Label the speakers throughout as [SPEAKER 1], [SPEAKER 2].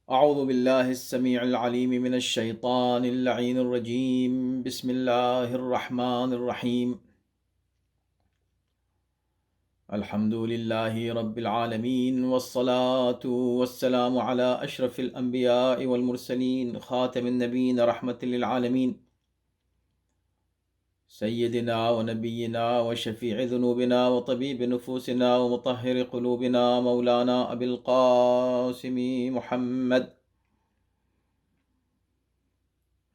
[SPEAKER 1] اعوذ باللہ السمیع العلیم من الشیطان اللعین الرجیم بسم اللہ الرحمن الرحیم الحمد للہ رب العالمین والصلاة والسلام علی اشرف الانبیاء والمرسلین خاتم النبین رحمت للعالمین سیدنا ونبینا وشفیع ذنوبنا وطبیب نفوسنا ومطہر قلوبنا مولانا ابی القاسم محمد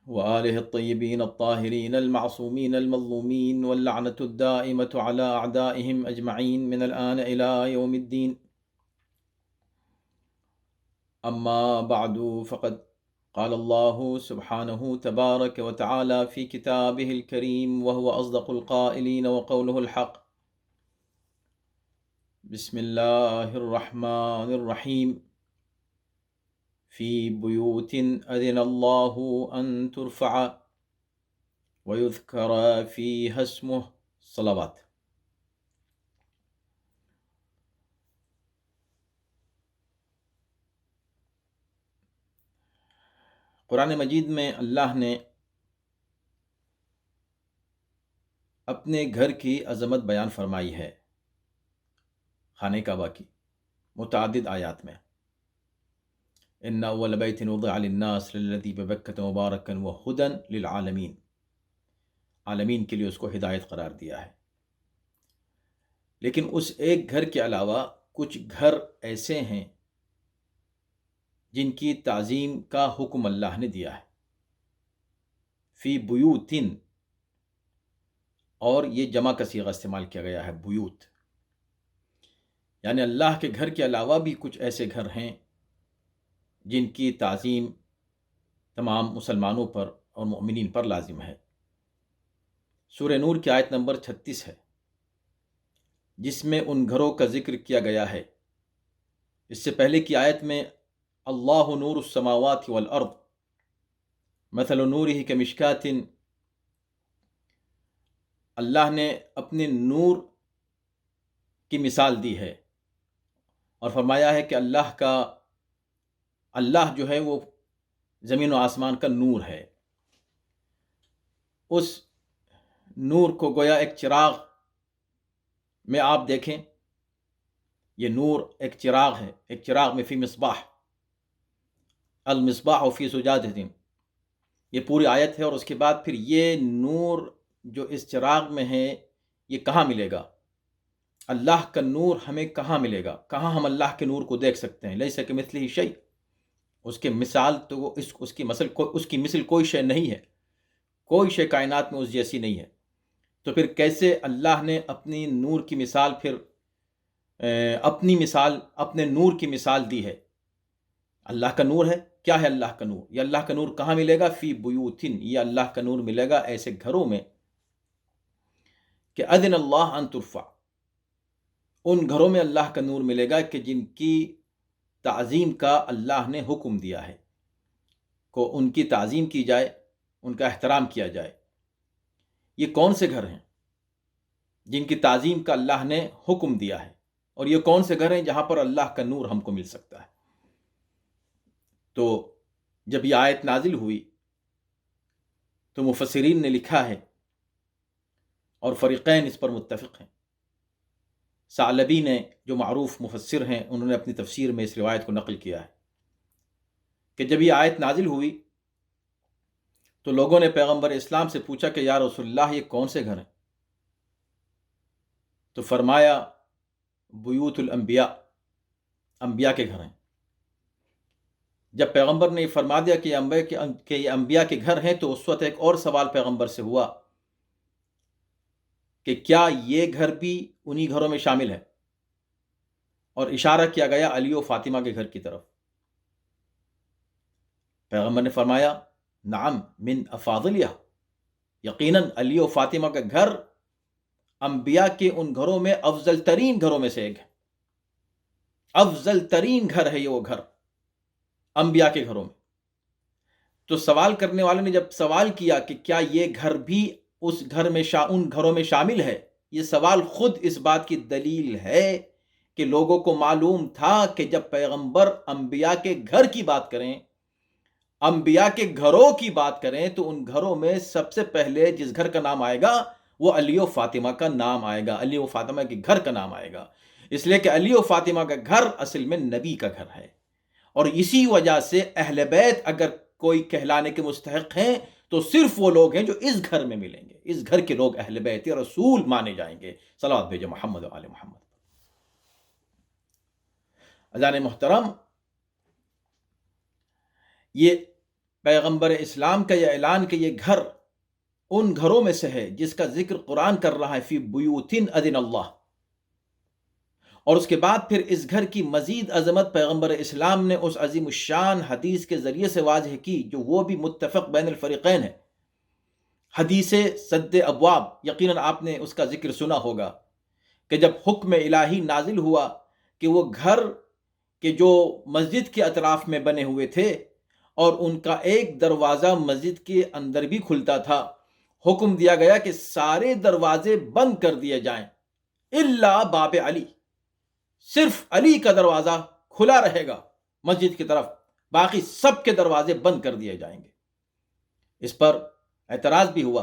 [SPEAKER 1] وآلہ الطیبین الطاہرین المعصومین المظلومین واللعنة الدائمة على أعدائهم أجمعین من الآن إلى يوم الدین. اما بعد فقد قال اللہ سبحانہ تبارک وتعالی في كتابه الكریم وهو أصدق القائلین وقوله الحق. بسم اللہ الرحمن الرحیم. فی بیوت اذن اللہ ان ترفع ویذکر فیہا اسمہ. صلوات. قرآن مجید میں اللہ نے اپنے گھر کی عظمت بیان فرمائی ہے خانہ کعبہ کی متعدد آیات میں. ان اول بیت وضع للناس للذی ببکۃ مبارکا وہدی للعالمین. عالمین کے لیے اس کو ہدایت قرار دیا ہے. لیکن اس ایک گھر کے علاوہ کچھ گھر ایسے ہیں جن کی تعظیم کا حکم اللہ نے دیا ہے. فی بیوتن، اور یہ جمع کا صیغہ استعمال کیا گیا ہے بیوت، یعنی اللہ کے گھر کے علاوہ بھی کچھ ایسے گھر ہیں جن کی تعظیم تمام مسلمانوں پر اور مؤمنین پر لازم ہے. سورہ نور کی آیت نمبر 36 ہے جس میں ان گھروں کا ذکر کیا گیا ہے. اس سے پہلے کی آیت میں اللہ نور السماوات والارض مثل نورہ کمشکات، اللہ نے اپنے نور کی مثال دی ہے اور فرمایا ہے کہ اللہ جو ہے وہ زمین و آسمان کا نور ہے. اس نور کو گویا ایک چراغ میں آپ دیکھیں، یہ نور ایک چراغ ہے. ایک چراغ میں فی مصباح، المصباح فی زجاجۃ، یہ پوری آیت ہے. اور اس کے بعد پھر یہ نور جو اس چراغ میں ہے یہ کہاں ملے گا؟ اللہ کا نور ہمیں کہاں ملے گا؟ کہاں ہم اللہ کے نور کو دیکھ سکتے ہیں؟ لیس کمثلہ شیء، اس کے مثال تو اس کی مثل کوئی شے نہیں ہے، کوئی شے کائنات میں اس جیسی نہیں ہے. تو پھر کیسے اللہ نے اپنی نور کی مثال پھر اپنے نور کی مثال دی ہے؟ اللہ کا نور ہے. کیا ہے اللہ کا نور؟ یہ اللہ کا نور کہاں ملے گا؟ فی بیوتن، یہ اللہ کا نور ملے گا ایسے گھروں میں کہ اذن اللہ ان ترفع، ان گھروں میں اللہ کا نور ملے گا کہ جن کی تعظیم کا اللہ نے حکم دیا ہے، کو ان کی تعظیم کی جائے، ان کا احترام کیا جائے. یہ کون سے گھر ہیں جن کی تعظیم کا اللہ نے حکم دیا ہے؟ اور یہ کون سے گھر ہیں جہاں پر اللہ کا نور ہم کو مل سکتا ہے؟ تو جب یہ آیت نازل ہوئی تو مفسرین نے لکھا ہے اور فریقین اس پر متفق ہیں. ثعلبی نے جو معروف مفسر ہیں انہوں نے اپنی تفسیر میں اس روایت کو نقل کیا ہے کہ جب یہ آیت نازل ہوئی تو لوگوں نے پیغمبر اسلام سے پوچھا کہ یا رسول اللہ یہ کون سے گھر ہیں؟ تو فرمایا بیوت الانبیاء، انبیاء کے گھر ہیں. جب پیغمبر نے یہ فرما دیا کہ یہ انبیاء کے گھر ہیں تو اس وقت ایک اور سوال پیغمبر سے ہوا کہ کیا یہ گھر بھی انہی گھروں میں شامل ہے؟ اور اشارہ کیا گیا علی و فاطمہ کے گھر کی طرف. پیغمبر نے فرمایا نعم من افاضلیہ، یقیناً علی و فاطمہ کا گھر انبیاء کے ان گھروں میں افضل ترین گھروں میں سے ایک ہے. افضل ترین گھر ہے یہ وہ گھر انبیاء کے گھروں میں. تو سوال کرنے والے نے جب سوال کیا کہ کیا یہ گھر بھی اس گھر میں ان گھروں میں شامل ہے، یہ سوال خود اس بات کی دلیل ہے کہ لوگوں کو معلوم تھا کہ جب پیغمبر انبیاء کے گھر کی بات کریں، انبیاء کے گھروں کی بات کریں، تو ان گھروں میں سب سے پہلے جس گھر کا نام آئے گا وہ علی و فاطمہ کا نام آئے گا، علی و فاطمہ کے گھر کا نام آئے گا، اس لیے کہ علی و فاطمہ کا گھر اصل میں نبی کا گھر ہے۔ اور اسی وجہ سے اہل بیت اگر کوئی کہلانے کے مستحق ہیں تو صرف وہ لوگ ہیں جو اس گھر میں ملیں گے، اس گھر کے لوگ اہل بیت رسول مانے جائیں گے۔ صلوات بھیجو محمد و آل محمد۔ عزیزان محترم، یہ پیغمبر اسلام کا یہ اعلان کہ یہ گھر ان گھروں میں سے ہے جس کا ذکر قرآن کر رہا ہے، فی بیوت اذن اللہ، اور اس کے بعد پھر اس گھر کی مزید عظمت پیغمبر اسلام نے اس عظیم الشان حدیث کے ذریعے سے واضح کی، جو وہ بھی متفق بین الفریقین ہے، حدیث سد ابواب۔ یقیناً آپ نے اس کا ذکر سنا ہوگا کہ جب حکم الہی نازل ہوا کہ وہ گھر کہ جو مسجد کے اطراف میں بنے ہوئے تھے اور ان کا ایک دروازہ مسجد کے اندر بھی کھلتا تھا، حکم دیا گیا کہ سارے دروازے بند کر دیے جائیں الا باب علی، صرف علی کا دروازہ کھلا رہے گا مسجد کی طرف، باقی سب کے دروازے بند کر دیے جائیں گے۔ اس پر اعتراض بھی ہوا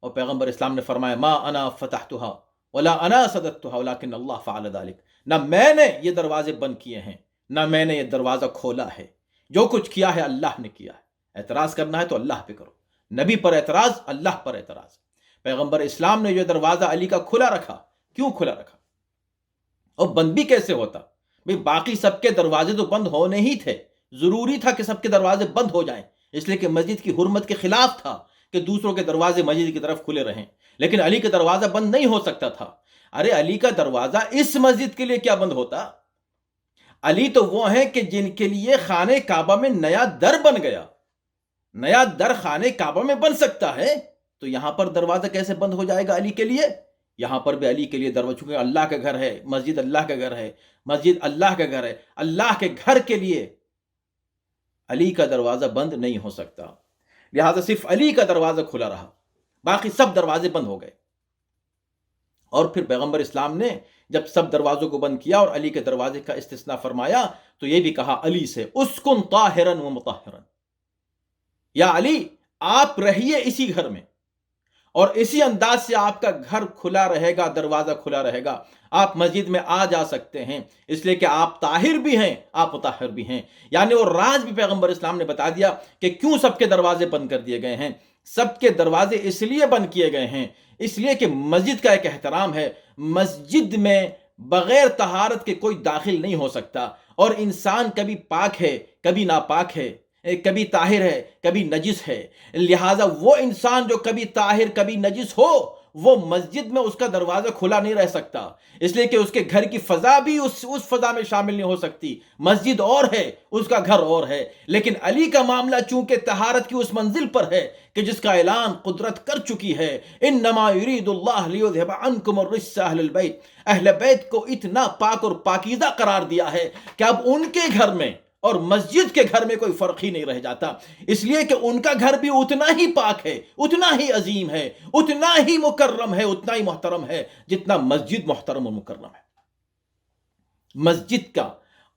[SPEAKER 1] اور پیغمبر اسلام نے فرمایا ما انا فتحتها ولا انا سددتها ولكن اللہ فعل ذلك، نہ میں نے یہ دروازے بند کیے ہیں نہ میں نے یہ دروازہ کھولا ہے، جو کچھ کیا ہے اللہ نے کیا ہے۔ اعتراض کرنا ہے تو اللہ پہ کرو، نبی پر اعتراض، اللہ پر اعتراض۔ پیغمبر اسلام نے جو دروازہ علی کا کھلا رکھا، کیوں کھلا رکھا اور بند بھی کیسے ہوتا؟ بھئی باقی سب کے دروازے تو بند ہونے ہی تھے، ضروری تھا کہ سب کے دروازے بند ہو جائیں، اس لیے کہ مسجد کی حرمت کے خلاف تھا کہ دوسروں کے دروازے مسجد کی طرف کھلے رہیں، لیکن علی کا دروازہ بند نہیں ہو سکتا تھا۔ ارے علی کا دروازہ اس مسجد کے لیے کیا بند ہوتا؟ علی تو وہ ہیں کہ جن کے لیے خانہ کعبہ میں نیا در بن گیا، نیا در خانہ کعبہ میں بن سکتا ہے، تو یہاں پر دروازہ کیسے بند ہو جائے گا علی کے لیے؟ یہاں پر بھی علی کے لیے دروازہ، چونکہ اللہ کا گھر ہے، مسجد اللہ کا گھر ہے، مسجد اللہ کا گھر ہے، اللہ کے گھر کے لیے علی کا دروازہ بند نہیں ہو سکتا، لہذا صرف علی کا دروازہ کھلا رہا، باقی سب دروازے بند ہو گئے۔ اور پھر پیغمبر اسلام نے جب سب دروازوں کو بند کیا اور علی کے دروازے کا استثناء فرمایا تو یہ بھی کہا علی سے، اسکن طاہرا و مطہرا، یا علی آپ رہیے اسی گھر میں اور اسی انداز سے آپ کا گھر کھلا رہے گا، دروازہ کھلا رہے گا، آپ مسجد میں آ جا سکتے ہیں، اس لیے کہ آپ طاہر بھی ہیں، آپ مطہر بھی ہیں۔ یعنی وہ راز بھی پیغمبر اسلام نے بتا دیا کہ کیوں سب کے دروازے بند کر دیے گئے ہیں۔ سب کے دروازے اس لیے بند کیے گئے ہیں اس لیے کہ مسجد کا ایک احترام ہے، مسجد میں بغیر طہارت کے کوئی داخل نہیں ہو سکتا، اور انسان کبھی پاک ہے کبھی ناپاک ہے، کبھی طاہر ہے کبھی نجس ہے، لہٰذا وہ انسان جو کبھی طاہر کبھی نجس ہو وہ مسجد میں اس کا دروازہ کھلا نہیں رہ سکتا، اس لیے کہ اس کے گھر کی فضا بھی اس فضا میں شامل نہیں ہو سکتی۔ مسجد اور ہے، اس کا گھر اور ہے، لیکن علی کا معاملہ چونکہ طہارت کی اس منزل پر ہے کہ جس کا اعلان قدرت کر چکی ہے، انما یرید اللہ لیذھب عنکم الرجس اہل البیت، اہل بیت کو اتنا پاک اور پاکیزہ قرار دیا ہے کہ اب ان کے گھر میں اور مسجد کے گھر میں کوئی فرق ہی نہیں رہ جاتا، اس لیے کہ ان کا گھر بھی اتنا ہی پاک ہے، اتنا ہی عظیم ہے، اتنا ہی مکرم ہے، اتنا ہی محترم ہے جتنا مسجد محترم و مکرم ہے۔ مسجد کا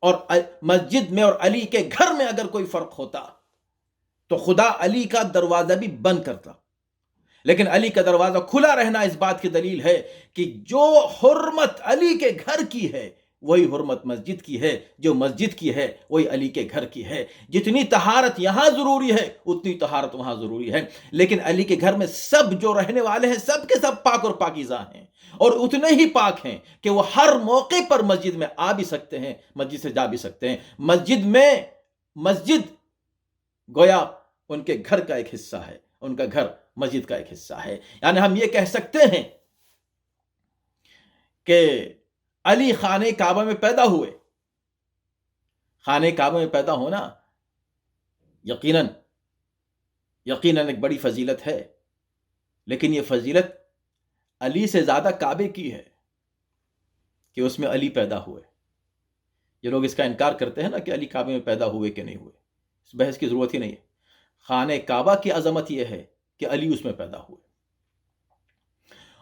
[SPEAKER 1] اور مسجد میں اور علی کے گھر میں اگر کوئی فرق ہوتا تو خدا علی کا دروازہ بھی بند کرتا، لیکن علی کا دروازہ کھلا رہنا اس بات کی دلیل ہے کہ جو حرمت علی کے گھر کی ہے وہی حرمت مسجد کی ہے، جو مسجد کی ہے وہی علی کے گھر کی ہے۔ جتنی طہارت یہاں ضروری ہے اتنی طہارت وہاں ضروری ہے، لیکن علی کے گھر میں سب جو رہنے والے ہیں سب کے سب پاک اور پاکیزہ ہیں، اور اتنے ہی پاک ہیں کہ وہ ہر موقع پر مسجد میں آ بھی سکتے ہیں، مسجد سے جا بھی سکتے ہیں۔ مسجد گویا ان کے گھر کا ایک حصہ ہے، ان کا گھر مسجد کا ایک حصہ ہے۔ یعنی ہم یہ کہہ سکتے ہیں کہ علی خانہ کعبہ میں پیدا ہوئے۔ خانہ کعبہ میں پیدا ہونا یقیناً ایک بڑی فضیلت ہے، لیکن یہ فضیلت علی سے زیادہ کعبے کی ہے کہ اس میں علی پیدا ہوئے۔ یہ لوگ اس کا انکار کرتے ہیں نا کہ علی کعبے میں پیدا ہوئے کہ نہیں ہوئے، اس بحث کی ضرورت ہی نہیں ہے۔ خانہ کعبہ کی عظمت یہ ہے کہ علی اس میں پیدا ہوئے،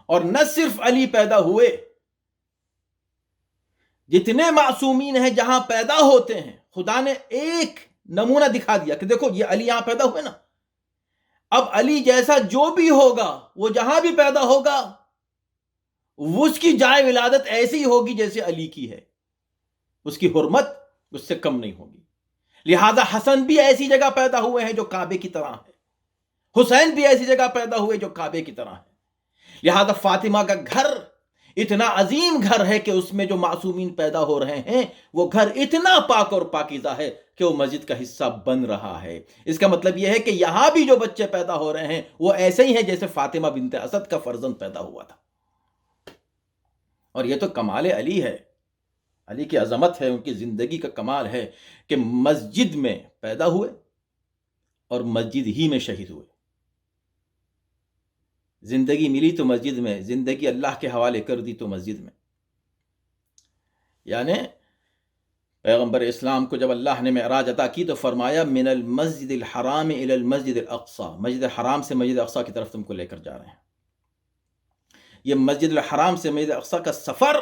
[SPEAKER 1] اور نہ صرف علی پیدا ہوئے جتنے معصومین ہیں جہاں پیدا ہوتے ہیں، خدا نے ایک نمونہ دکھا دیا کہ دیکھو یہ علی یہاں پیدا ہوئے نا، اب علی جیسا جو بھی ہوگا وہ جہاں بھی پیدا ہوگا اس کی جائے ولادت ایسی ہی ہوگی جیسے علی کی ہے، اس کی حرمت اس سے کم نہیں ہوگی۔ لہذا حسن بھی ایسی جگہ پیدا ہوئے ہیں جو کعبے کی طرح ہے، حسین بھی ایسی جگہ پیدا ہوئے جو کعبے کی طرح ہے۔ لہذا فاطمہ کا گھر اتنا عظیم گھر ہے کہ اس میں جو معصومین پیدا ہو رہے ہیں وہ گھر اتنا پاک اور پاکیزہ ہے کہ وہ مسجد کا حصہ بن رہا ہے۔ اس کا مطلب یہ ہے کہ یہاں بھی جو بچے پیدا ہو رہے ہیں وہ ایسے ہی ہیں جیسے فاطمہ بنت اسد کا فرزند پیدا ہوا تھا۔ اور یہ تو کمال علی ہے، علی کی عظمت ہے، ان کی زندگی کا کمال ہے کہ مسجد میں پیدا ہوئے اور مسجد ہی میں شہید ہوئے۔ زندگی ملی تو مسجد میں، زندگی اللہ کے حوالے کر دی تو مسجد میں۔ یعنی پیغمبر اسلام کو جب اللہ نے معراج عطا کی تو فرمایا من المسجد الحرام الى المسجد الاقصی، مسجد حرام سے مسجد اقصی کی طرف تم کو لے کر جا رہے ہیں۔ یہ مسجد الحرام سے مسجد اقصی کا سفر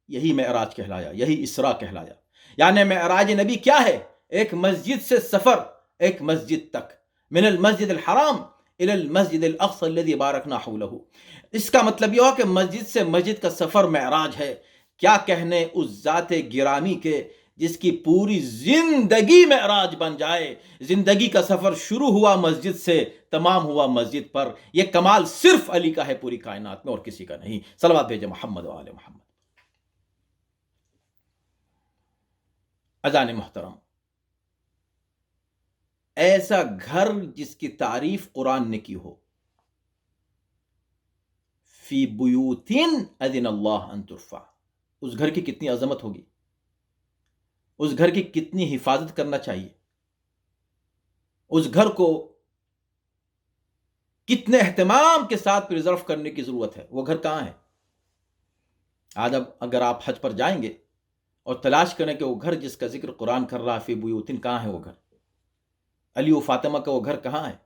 [SPEAKER 1] یہی معراج کہلایا، یہی اسراء کہلایا۔ یعنی معراج نبی کیا ہے؟ ایک مسجد سے سفر ایک مسجد تک، من المسجد الحرام الى المسجد الاقصی الذي بارکنا حولہ۔ اس کا مطلب یہ ہو کہ مسجد سے مسجد کا سفر معراج ہے۔ کیا کہنے اس ذات گرامی کے جس کی پوری زندگی معراج بن جائے۔ زندگی کا سفر شروع ہوا مسجد سے، تمام ہوا مسجد پر۔ یہ کمال صرف علی کا ہے پوری کائنات میں اور کسی کا نہیں۔ صلوات بھیجے محمد و آل محمد۔ اذان محترم، ایسا گھر جس کی تعریف قرآن نے کی ہو، فی بیوت اذن اللہ ان ترفع، اس گھر کی کتنی عظمت ہوگی، اس گھر کی کتنی حفاظت کرنا چاہیے، اس گھر کو کتنے اہتمام کے ساتھ پریزرو کرنے کی ضرورت ہے۔ وہ گھر کہاں ہے؟ آج اب اگر آپ حج پر جائیں گے اور تلاش کریں کہ وہ گھر جس کا ذکر قرآن کر رہا فی بیوتن، کہاں ہے وہ گھر؟ علی و فاطمہ کا وہ گھر کہاں ہے؟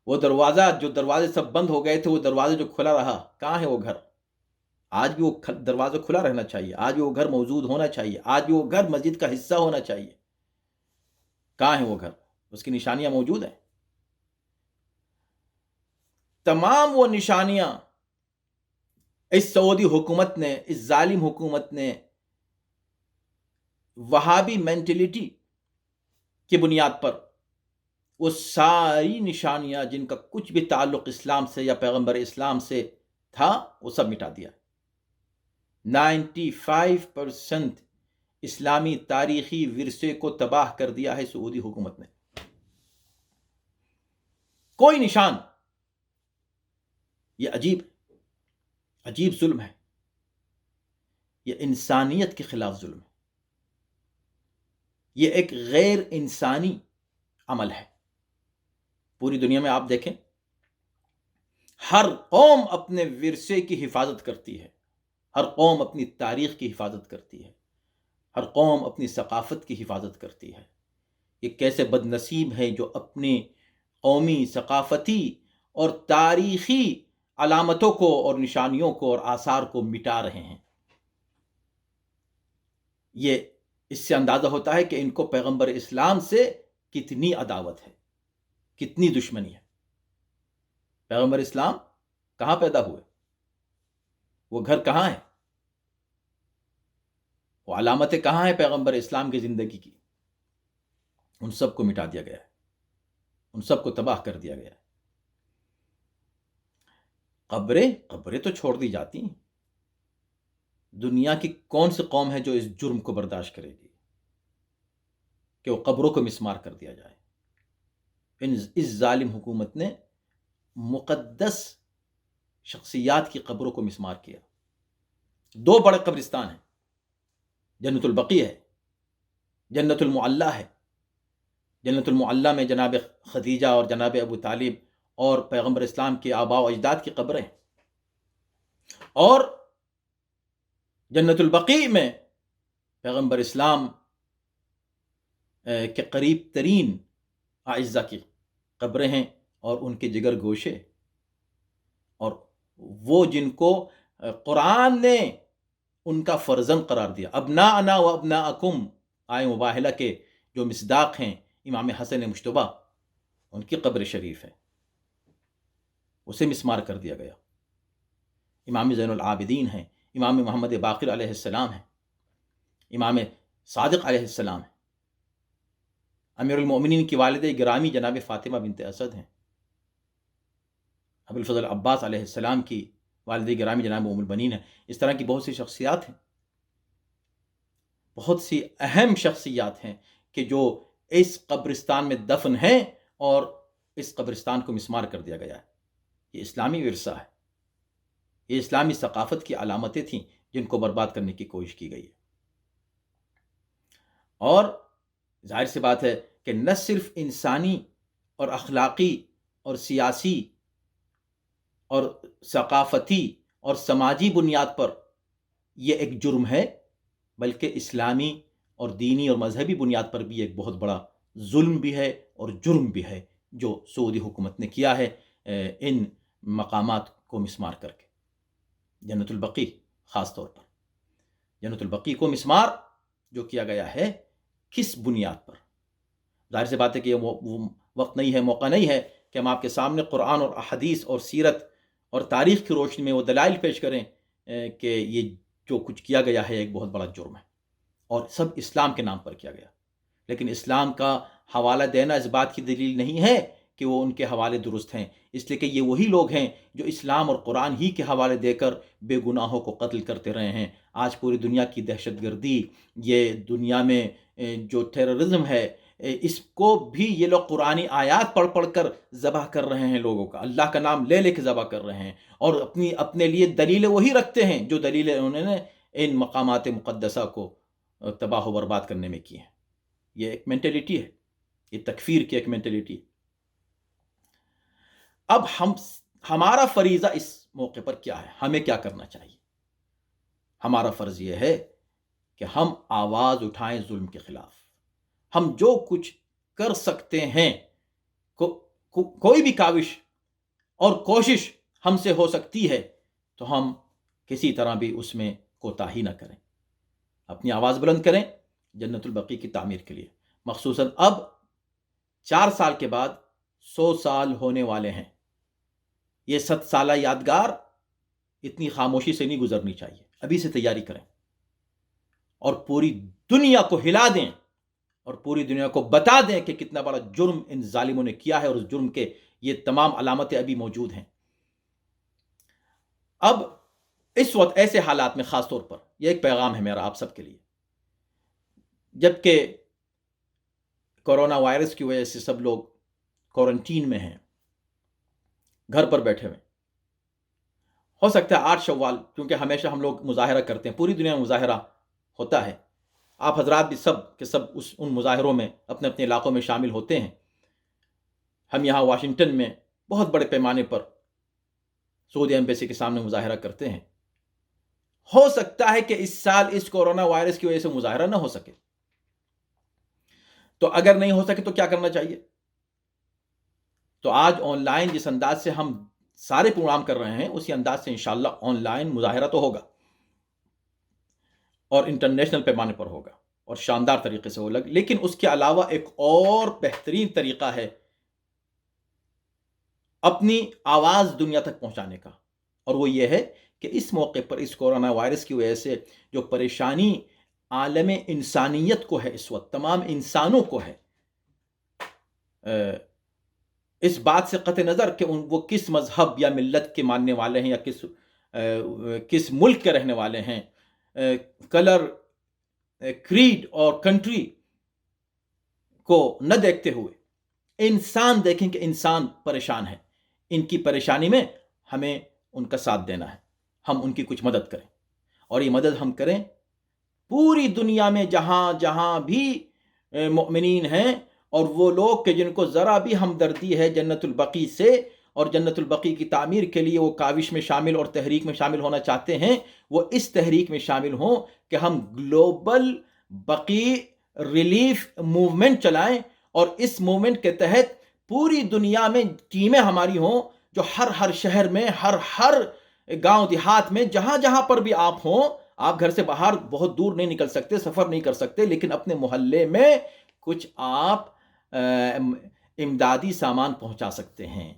[SPEAKER 1] وہ دروازہ جو دروازے سب بند ہو گئے تھے، وہ دروازے جو کھلا رہا، کہاں ہے وہ گھر؟ آج بھی وہ دروازہ کھلا رہنا چاہیے، آج بھی وہ گھر موجود ہونا چاہیے، آج بھی وہ گھر مسجد کا حصہ ہونا چاہیے۔ کہاں ہے وہ گھر؟ اس کی نشانیاں موجود ہیں۔ تمام وہ نشانیاں اس سعودی حکومت نے، اس ظالم حکومت نے وہابی مینٹلٹی کی بنیاد پر وہ ساری نشانیاں جن کا کچھ بھی تعلق اسلام سے یا پیغمبر اسلام سے تھا وہ سب مٹا دیا۔ 95% اسلامی تاریخی ورثے کو تباہ کر دیا ہے سعودی حکومت نے۔ کوئی نشان، یہ عجیب ظلم ہے، یہ انسانیت کے خلاف ظلم ہے، یہ ایک غیر انسانی عمل ہے۔ پوری دنیا میں آپ دیکھیں، ہر قوم اپنے ورثے کی حفاظت کرتی ہے، ہر قوم اپنی تاریخ کی حفاظت کرتی ہے، ہر قوم اپنی ثقافت کی حفاظت کرتی ہے۔ یہ کیسے بد نصیب ہیں جو اپنی قومی، ثقافتی اور تاریخی علامتوں کو اور نشانیوں کو اور آثار کو مٹا رہے ہیں۔ یہ اس سے اندازہ ہوتا ہے کہ ان کو پیغمبر اسلام سے کتنی عداوت ہے، کتنی دشمنی ہے۔ پیغمبر اسلام کہاں پیدا ہوئے؟ وہ گھر کہاں ہے؟ وہ علامتیں کہاں ہیں پیغمبر اسلام کی زندگی کی؟ ان سب کو مٹا دیا گیا ہے، ان سب کو تباہ کر دیا گیا ہے۔ قبریں تو چھوڑ دی جاتی ہیں۔ دنیا کی کون سی قوم ہے جو اس جرم کو برداشت کرے گی کہ وہ قبروں کو مسمار کر دیا جائے؟ اس ظالم حکومت نے مقدس شخصیات کی قبروں کو مسمار کیا۔ 2 بڑے قبرستان ہیں، جنت البقیع ہے، جنت المعلی ہے۔ جنت المعلی میں جناب خدیجہ اور جناب ابو طالب اور پیغمبر اسلام کے آباء و اجداد کی قبریں ہیں، اور جنت البقیع میں پیغمبر اسلام کے قریب ترین اعزاء کی قبریں ہیں اور ان کے جگر گوشے، اور وہ جن کو قرآن نے ان کا فرزند قرار دیا. ابناءنا و ابناءکم آئے مباہلہ کے جو مصداق ہیں امام حسن مجتبی، ان کی قبر شریف ہے، اسے مسمار کر دیا گیا. امام زین العابدین ہیں، امام محمد باقر علیہ السلام ہیں، امام صادق علیہ السلام ہیں، امیر المؤمنین کی والدہ گرامی جناب فاطمہ بنت اسد ہیں، ابو الفضل عباس علیہ السلام کی والدہ گرامی جناب ام البنین ہیں. اس طرح کی بہت سی شخصیات ہیں، بہت سی اہم شخصیات ہیں کہ جو اس قبرستان میں دفن ہیں اور اس قبرستان کو مسمار کر دیا گیا ہے. یہ اسلامی ورثہ ہے، یہ اسلامی ثقافت کی علامتیں تھیں جن کو برباد کرنے کی کوشش کی گئی ہے. اور ظاہر سی بات ہے کہ نہ صرف انسانی اور اخلاقی اور سیاسی اور ثقافتی اور سماجی بنیاد پر یہ ایک جرم ہے، بلکہ اسلامی اور دینی اور مذہبی بنیاد پر بھی ایک بہت بڑا ظلم بھی ہے اور جرم بھی ہے جو سعودی حکومت نے کیا ہے ان مقامات کو مسمار کر کے. جنت البقیع خاص طور پر جنت البقیع کو مسمار جو کیا گیا ہے، کس بنیاد پر؟ ظاہر سی بات ہے کہ یہ وہ وقت نہیں ہے، موقع نہیں ہے کہ ہم آپ کے سامنے قرآن اور احادیث اور سیرت اور تاریخ کی روشنی میں وہ دلائل پیش کریں کہ یہ جو کچھ کیا گیا ہے ایک بہت بڑا جرم ہے اور سب اسلام کے نام پر کیا گیا. لیکن اسلام کا حوالہ دینا اس بات کی دلیل نہیں ہے کہ وہ ان کے حوالے درست ہیں، اس لیے کہ یہ وہی لوگ ہیں جو اسلام اور قرآن ہی کے حوالے دے کر بے گناہوں کو قتل کرتے رہے ہیں. آج پوری دنیا کی دہشت گردی، یہ دنیا میں جو ٹیررزم ہے، اس کو بھی یہ لوگ قرآنی آیات پڑھ پڑھ کر ذبح کر رہے ہیں، لوگوں کا اللہ کا نام لے لے کے ذبح کر رہے ہیں، اور اپنے لیے دلیلیں وہی رکھتے ہیں جو دلیلیں انہوں نے ان مقامات مقدسہ کو تباہ و برباد کرنے میں کی ہیں. یہ ایک مینٹلٹی ہے، یہ تکفیر کی ایک مینٹلٹی ہے. اب ہمارا فریضہ اس موقع پر کیا ہے؟ ہمیں کیا کرنا چاہیے؟ ہمارا فرض یہ ہے کہ ہم آواز اٹھائیں ظلم کے خلاف. ہم جو کچھ کر سکتے ہیں، کوئی بھی کاوش اور کوشش ہم سے ہو سکتی ہے تو ہم کسی طرح بھی اس میں کوتاہی نہ کریں، اپنی آواز بلند کریں جنت البقیع کی تعمیر کے لیے. مخصوصاً اب 4 سال کے بعد 100 سال ہونے والے ہیں. یہ 7 سالہ یادگار اتنی خاموشی سے نہیں گزرنی چاہیے. ابھی سے تیاری کریں اور پوری دنیا کو ہلا دیں اور پوری دنیا کو بتا دیں کہ کتنا بڑا جرم ان ظالموں نے کیا ہے، اور اس جرم کے یہ تمام علامتیں ابھی موجود ہیں. اب اس وقت ایسے حالات میں خاص طور پر یہ ایک پیغام ہے میرا آپ سب کے لیے، جبکہ کورونا وائرس کی وجہ سے سب لوگ کوارنٹین میں ہیں، گھر پر بیٹھے ہوئے. ہو سکتا ہے 8 شوال، کیونکہ ہمیشہ ہم لوگ مظاہرہ کرتے ہیں، پوری دنیا میں مظاہرہ ہوتا ہے، آپ حضرات بھی سب کے سب ان مظاہروں میں اپنے اپنے علاقوں میں شامل ہوتے ہیں. ہم یہاں واشنگٹن میں بہت بڑے پیمانے پر سعودی ایمبیسی کے سامنے مظاہرہ کرتے ہیں. ہو سکتا ہے کہ اس سال اس کورونا وائرس کی وجہ سے مظاہرہ نہ ہو سکے، تو اگر نہیں ہو سکے تو کیا کرنا چاہیے؟ تو آج آن لائن جس انداز سے ہم سارے پروگرام کر رہے ہیں، اسی انداز سے انشاءاللہ آن لائن مظاہرہ تو ہوگا، اور انٹرنیشنل پیمانے پر ہوگا اور شاندار طریقے سے ہوگا. لیکن اس کے علاوہ ایک اور بہترین طریقہ ہے اپنی آواز دنیا تک پہنچانے کا، اور وہ یہ ہے کہ اس موقع پر اس کورونا وائرس کی وجہ سے جو پریشانی عالم انسانیت کو ہے، اس وقت تمام انسانوں کو ہے، اس بات سے قطع نظر کہ وہ کس مذہب یا ملت کے ماننے والے ہیں یا کس ملک کے رہنے والے ہیں، کلر، کریڈ اور کنٹری کو نہ دیکھتے ہوئے انسان دیکھیں کہ انسان پریشان ہے. ان کی پریشانی میں ہمیں ان کا ساتھ دینا ہے، ہم ان کی کچھ مدد کریں، اور یہ مدد ہم کریں پوری دنیا میں جہاں جہاں بھی مؤمنین ہیں، اور وہ لوگ کہ جن کو ذرا بھی ہمدردی ہے جنت البقیع سے اور جنت البقیع کی تعمیر کے لیے وہ کاوش میں شامل اور تحریک میں شامل ہونا چاہتے ہیں، وہ اس تحریک میں شامل ہوں کہ ہم گلوبل بقیع ریلیف موومنٹ چلائیں، اور اس موومنٹ کے تحت پوری دنیا میں ٹیمیں ہماری ہوں جو ہر شہر میں، ہر گاؤں دیہات میں، جہاں جہاں پر بھی آپ ہوں، آپ گھر سے باہر بہت دور نہیں نکل سکتے، سفر نہیں کر سکتے، لیکن اپنے محلے میں کچھ آپ امدادی سامان پہنچا سکتے ہیں،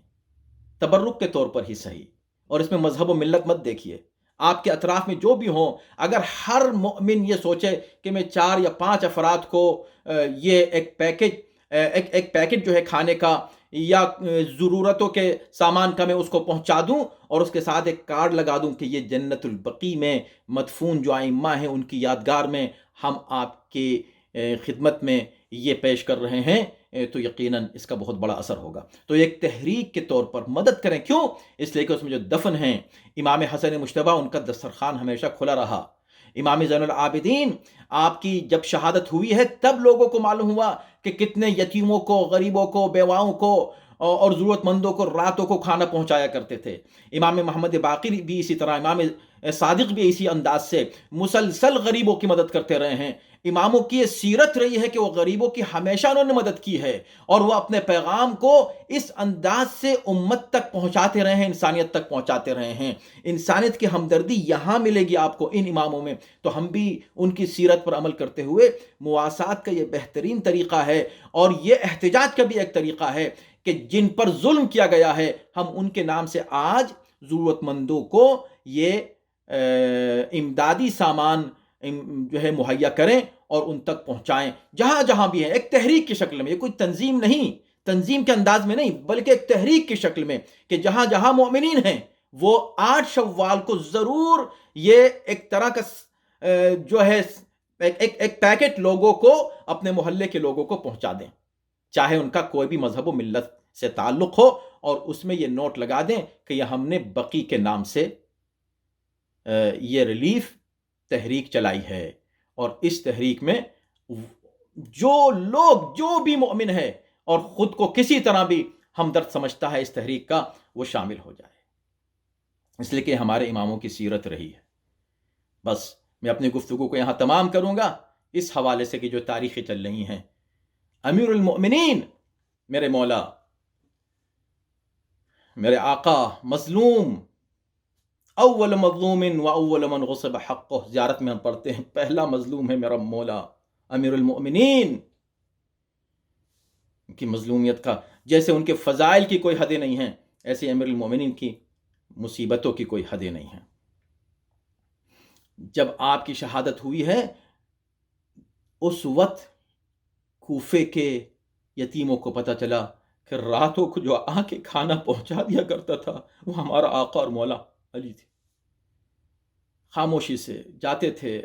[SPEAKER 1] تبرک کے طور پر ہی صحیح۔ اور اس میں مذہب و ملت مت دیکھیے، آپ کے اطراف میں جو بھی ہوں، اگر ہر مومن یہ سوچے کہ میں 4 یا 5 افراد کو یہ ایک پیکٹ جو ہے کھانے کا یا ضرورتوں کے سامان کا میں اس کو پہنچا دوں اور اس کے ساتھ ایک کارڈ لگا دوں کہ یہ جنت البقیع میں مدفون جو ائمہ ہیں ان کی یادگار میں ہم آپ کی خدمت میں یہ پیش کر رہے ہیں، تو یقیناً اس کا بہت بڑا اثر ہوگا۔ تو ایک تحریک کے طور پر مدد کریں، کیوں؟ اس لیے کہ اس میں جو دفن ہیں امام حسن مجتبی، ان کا دسترخوان ہمیشہ کھلا رہا۔ امام زین العابدین آپ کی جب شہادت ہوئی ہے تب لوگوں کو معلوم ہوا کہ کتنے یتیموں کو، غریبوں کو، بیواؤں کو اور ضرورت مندوں کو راتوں کو کھانا پہنچایا کرتے تھے۔ امام محمد باقر بھی اسی طرح، امام صادق بھی اسی انداز سے مسلسل غریبوں کی مدد کرتے رہے ہیں۔ اماموں کی یہ سیرت رہی ہے کہ وہ غریبوں کی ہمیشہ انہوں نے مدد کی ہے، اور وہ اپنے پیغام کو اس انداز سے امت تک پہنچاتے رہے ہیں، انسانیت تک پہنچاتے رہے ہیں۔ انسانیت کی ہمدردی یہاں ملے گی آپ کو ان اماموں میں، تو ہم بھی ان کی سیرت پر عمل کرتے ہوئے مواسات کا یہ بہترین طریقہ ہے، اور یہ احتجاج کا بھی ایک طریقہ ہے کہ جن پر ظلم کیا گیا ہے ہم ان کے نام سے آج ضرورت مندوں کو یہ امدادی سامان جو ہے مہیا کریں اور ان تک پہنچائیں جہاں جہاں بھی ہیں، ایک تحریک کی شکل میں۔ یہ کوئی تنظیم نہیں، تنظیم کے انداز میں نہیں، بلکہ ایک تحریک کی شکل میں کہ جہاں جہاں مومنین ہیں وہ 8 شوال کو ضرور یہ ایک طرح کا جو ہے ایک پیکٹ لوگوں کو، اپنے محلے کے لوگوں کو پہنچا دیں، چاہے ان کا کوئی بھی مذہب و ملت سے تعلق ہو، اور اس میں یہ نوٹ لگا دیں کہ یہ ہم نے بقی کے نام سے یہ ریلیف تحریک چلائی ہے، اور اس تحریک میں جو لوگ، جو بھی مومن ہے اور خود کو کسی طرح بھی ہمدرد سمجھتا ہے اس تحریک کا، وہ شامل ہو جائے، اس لیے کہ ہمارے اماموں کی سیرت رہی ہے۔ بس میں اپنی گفتگو کو یہاں تمام کروں گا اس حوالے سے کہ جو تاریخیں چل رہی ہیں، امیر المؤمنین میرے مولا، میرے آقا، مظلوم، اول مظلوم و اول من غصب حقہ، زیارت میں ہم پڑھتے ہیں پہلا مظلوم ہے میرا مولا امیر المؤمنین۔ ان کی مظلومیت کا، جیسے ان کے فضائل کی کوئی حدیں نہیں ہیں، ایسے امیر المؤمنین کی مصیبتوں کی کوئی حدیں نہیں ہیں۔ جب آپ کی شہادت ہوئی ہے اس وقت کوفے کے یتیموں کو پتہ چلا کہ راتوں کو جو آ کے کھانا پہنچا دیا کرتا تھا وہ ہمارا آقا اور مولا علی تھے۔ خاموشی سے جاتے تھے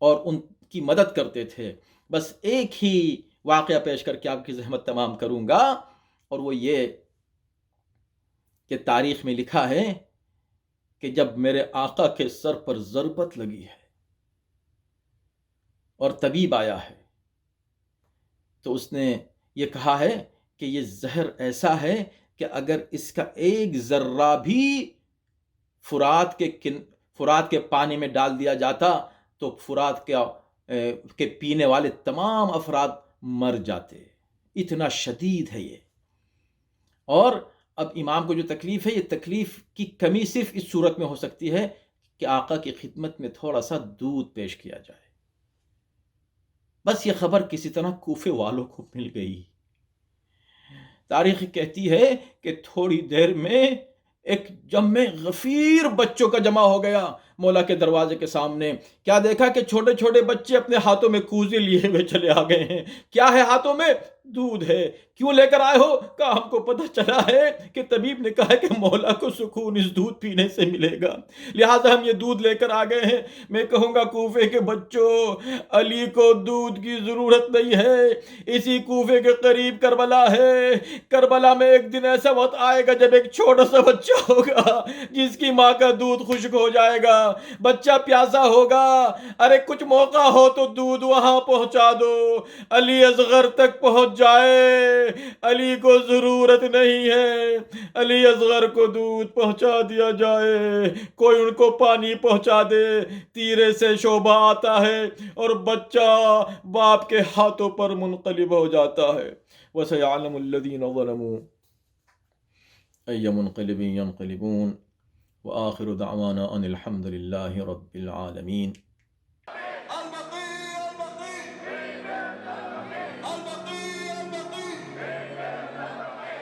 [SPEAKER 1] اور ان کی مدد کرتے تھے۔ بس ایک ہی واقعہ پیش کر کے آپ کی زحمت تمام کروں گا، اور وہ یہ کہ تاریخ میں لکھا ہے کہ جب میرے آقا کے سر پر ضربت لگی ہے اور طبیب آیا ہے تو اس نے یہ کہا ہے کہ یہ زہر ایسا ہے کہ اگر اس کا ایک ذرہ بھی فرات کے پانی میں ڈال دیا جاتا تو فرات کے پینے والے تمام افراد مر جاتے، اتنا شدید ہے یہ۔ اور اب امام کو جو تکلیف ہے، یہ تکلیف کی کمی صرف اس صورت میں ہو سکتی ہے کہ آقا کی خدمت میں تھوڑا سا دودھ پیش کیا جائے۔ بس یہ خبر کسی طرح کوفے والوں کو مل گئی۔ تاریخ کہتی ہے کہ تھوڑی دیر میں ایک جمع غفیر بچوں کا جمع ہو گیا مولا کے دروازے کے سامنے۔ کیا دیکھا کہ چھوٹے چھوٹے بچے اپنے ہاتھوں میں کوزے لیے ہوئے چلے آ گئے ہیں۔ کیا ہے ہاتھوں میں؟ دودھ ہے۔ کیوں لے کر آئے ہو؟ کہا ہم کو پتہ چلا ہے کہ طبیب نے کہا کہ مولا کو سکون اس دودھ پینے سے ملے گا، لہٰذا ہم یہ دودھ لے کر آ گئے ہیں۔ میں کہوں گا کوفے کے بچوں، علی کو دودھ کی ضرورت نہیں ہے، اسی کوفے کے قریب کربلا ہے۔ کربلا میں ایک دن ایسا وقت آئے گا جب ایک چھوٹا سا بچہ ہوگا جس کی ماں کا دودھ خشک ہو جائے گا، بچہ پیاسا ہوگا، ارے کچھ موقع ہو تو دودھ وہاں پہنچا دو، علی اصغر تک پہنچ جائے، علی کو ضرورت نہیں ہے، علی اصغر کو دودھ پہنچا دیا جائے، کوئی ان کو پانی پہنچا دے۔ تیرے سے شعبہ آتا ہے اور بچہ باپ کے ہاتھوں پر منقلب ہو جاتا ہے۔ وَسَيَعْلَمُ الَّذِينَ ظَلَمُوا أَيَّ مُنْقَلِبٍ يَنْقَلِبُونَ وآخر دعوانا ان الحمد للہ رب العالمین.